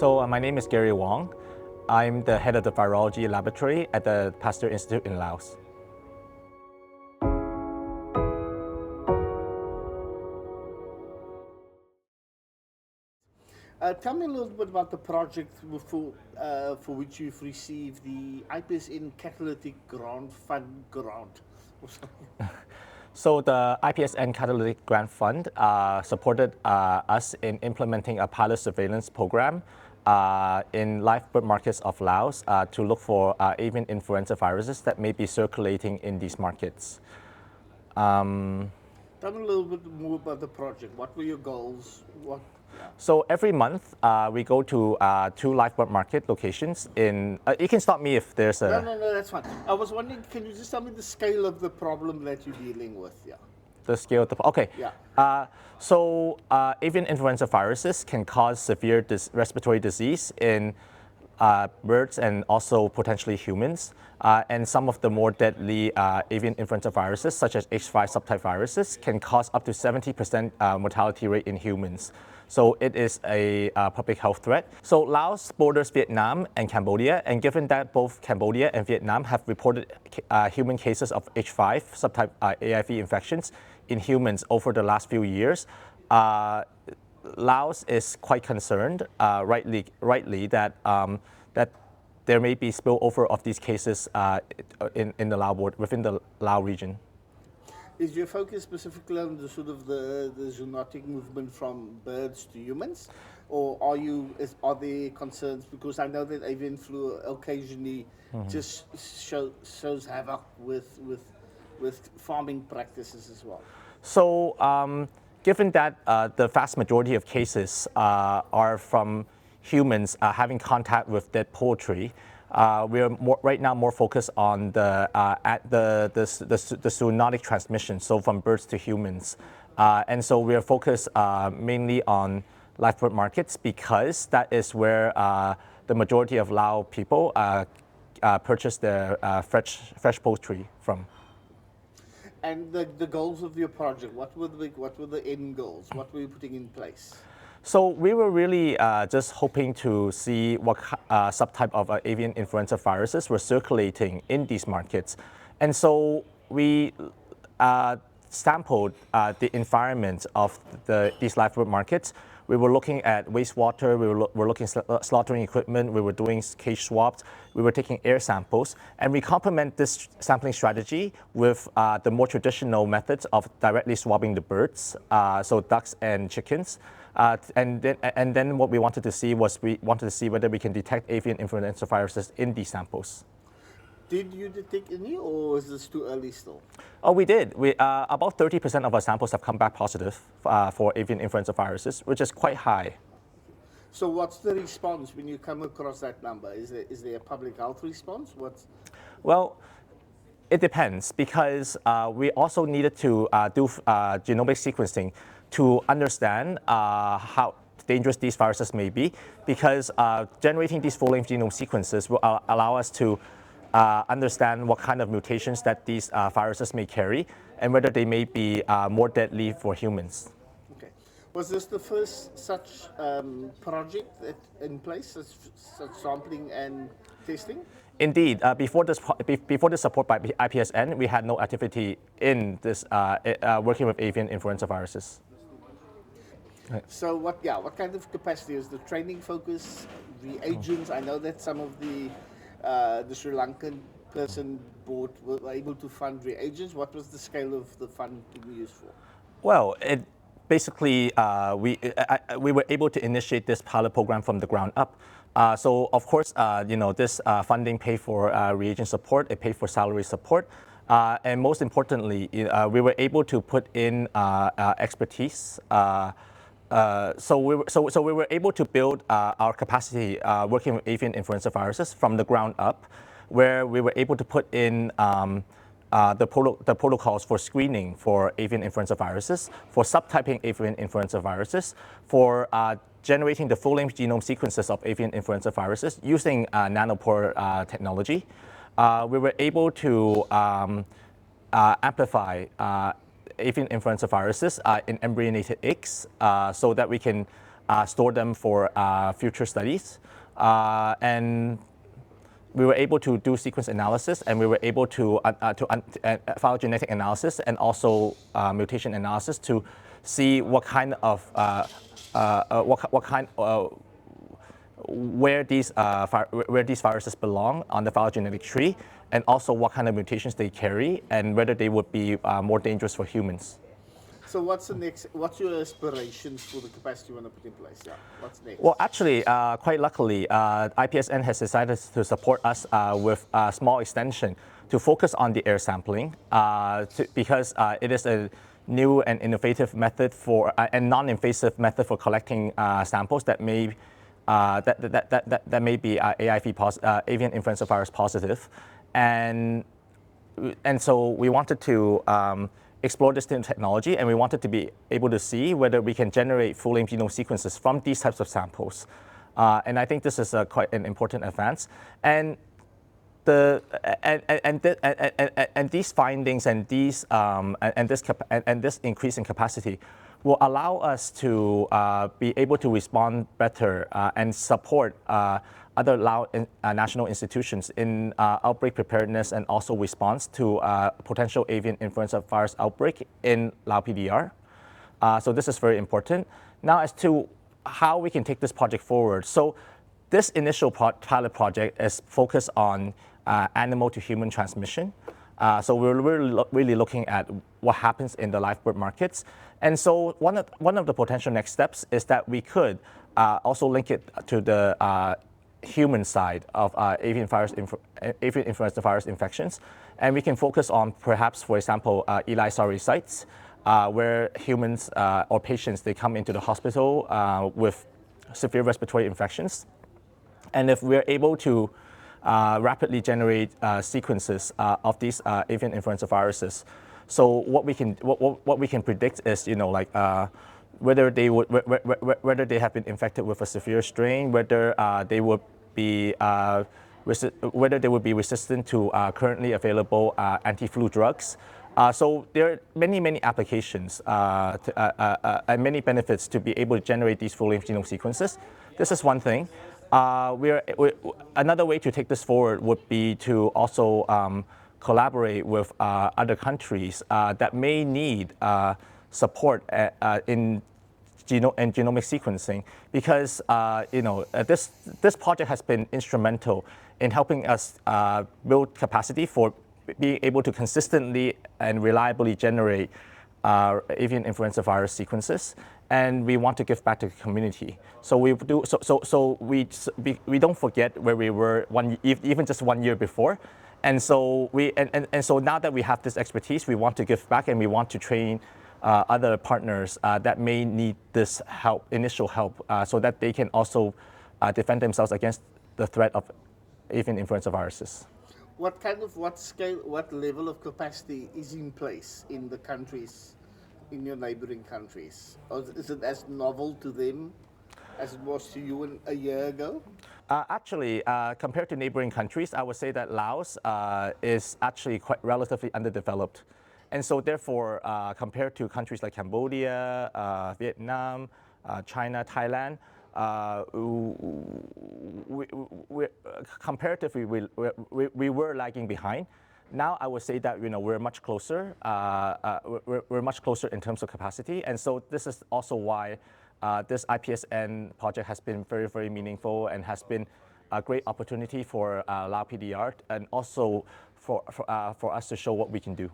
My name is Gary Wong. I'm the head of the Virology Laboratory at the Pasteur Institute in Laos. Tell me a little bit about the project for which you've received the IPSN Catalytic Grant Fund grant. So the IPSN Catalytic Grant Fund supported us in implementing a pilot surveillance program in live bird markets of Laos to look for avian influenza viruses that may be circulating in these markets. Tell me a little bit more about the project. What were your goals? So every month we go to 2 live bird market locations in, you can stop me if there's a... No, that's fine. I was wondering, can you just tell me the scale of the problem that you're dealing with? Yeah. The scale of the, okay. Yeah. Avian influenza viruses can cause severe respiratory disease in birds and also potentially humans. And some of the more deadly avian influenza viruses, such as H5 subtype viruses, can cause up to 70% mortality rate in humans. So it is a public health threat. So Laos borders Vietnam and Cambodia, and given that both Cambodia and Vietnam have reported human cases of H5 subtype AIV infections in humans over the last few years, Laos is quite concerned, rightly, that there may be spillover of these cases in the Lao within the Lao region. Is your focus specifically on the sort of the zoonotic movement from birds to humans, or are there concerns, because I know that avian flu occasionally just shows havoc with farming practices as well? So given that the vast majority of cases are from humans having contact with dead poultry, we are right now more focused on the zoonotic transmission, so from birds to humans. And so we are focused mainly on live bird markets because that is where the majority of Lao people purchase their fresh poultry from. And the goals of your project, what were the end goals? What were you putting in place? So we were really just hoping to see what subtype of avian influenza viruses were circulating in these markets. And so we sampled the environment of these live bird markets. We were looking at wastewater, we were looking at slaughtering equipment, we were doing cage swabs, we were taking air samples, and we complement this sampling strategy with the more traditional methods of directly swabbing the birds, so ducks and chickens. And then what we wanted to see was whether we can detect avian influenza viruses in these samples. Did you detect any, or is this too early still? Oh, we did. About 30% of our samples have come back positive for avian influenza viruses, which is quite high. So what's the response when you come across that number? Is there a public health response? Well, it depends, because we also needed to do genomic sequencing to understand how dangerous these viruses may be, because generating these full-length genome sequences will allow us to understand what kind of mutations that these viruses may carry and whether they may be more deadly for humans. Okay. Was this the first such project in place, such sampling and testing? Indeed, before this support by IPSN, we had no activity in this working with avian influenza viruses. So what kind of capacity is the training focus, reagents? I know that some of the Sri Lankan person were able to fund reagents. What was the scale of the fund being used for? Well, basically we were able to initiate this pilot program from the ground up. So of course, this funding paid for reagent support, it paid for salary support, and most importantly, we were able to put in expertise. So we were able to build our capacity working with avian influenza viruses from the ground up, where we were able to put in the protocols for screening for avian influenza viruses, for subtyping avian influenza viruses, for generating the full-length genome sequences of avian influenza viruses using nanopore technology. We were able to amplify avian influenza viruses in embryonated eggs so that we can store them for future studies. And we were able to do sequence analysis, and we were able to phylogenetic analysis and also mutation analysis to see what kind of where these viruses belong on the phylogenetic tree, and also what kind of mutations they carry, and whether they would be more dangerous for humans. So what's the next? What's your aspirations for the capacity you want to put in place? Yeah, what's next? Well, actually, quite luckily, IPSN has decided to support us with a small extension to focus on the air sampling because it is a new and innovative method for and non-invasive method for collecting samples that may that may be avian influenza virus positive, and so we wanted to explore this new technology, and we wanted to be able to see whether we can generate full-length genome sequences from these types of samples. And I think this is quite an important advance. And these findings and this increase in capacity will allow us to be able to respond better and support other Lao national institutions in outbreak preparedness and also response to potential avian influenza virus outbreak in Lao PDR. So this is very important. Now, as to how we can take this project forward. So this initial pilot project is focused on animal to human transmission. So we're really looking at what happens in the live bird markets. And so one of the potential next steps is that we could also link it to the human side of avian influenza virus infections. And we can focus on perhaps, for example, ELI sites, where humans or patients, they come into the hospital with severe respiratory infections. And if we're able to rapidly generate sequences of these avian influenza viruses, so what we can predict is, whether they have been infected with a severe strain, whether they would be resistant to currently available anti-flu drugs. So there are many applications and many benefits to be able to generate these full-length genome sequences. This is one thing. Another way to take this forward would be to also collaborate with other countries that may need support in genomic sequencing, because this project has been instrumental in helping us build capacity for being able to consistently and reliably generate avian influenza virus sequences, and we want to give back to the community. So we do so we don't forget where we were even just 1 year before, and so so now that we have this expertise, we want to give back, and we want to train other partners that may need this initial help, so that they can also defend themselves against the threat of avian influenza viruses. What scale, what level of capacity is in place in the countries, in your neighboring countries? Or is it as novel to them as it was to you a year ago? Actually, compared to neighboring countries, I would say that Laos is actually quite relatively underdeveloped. And so therefore, compared to countries like Cambodia, Vietnam, China, Thailand, comparatively, we were lagging behind. Now I would say that we're much closer. We're much closer in terms of capacity, and so this is also why this IPSN project has been very meaningful and has been a great opportunity for Lao PDR, and also for us to show what we can do.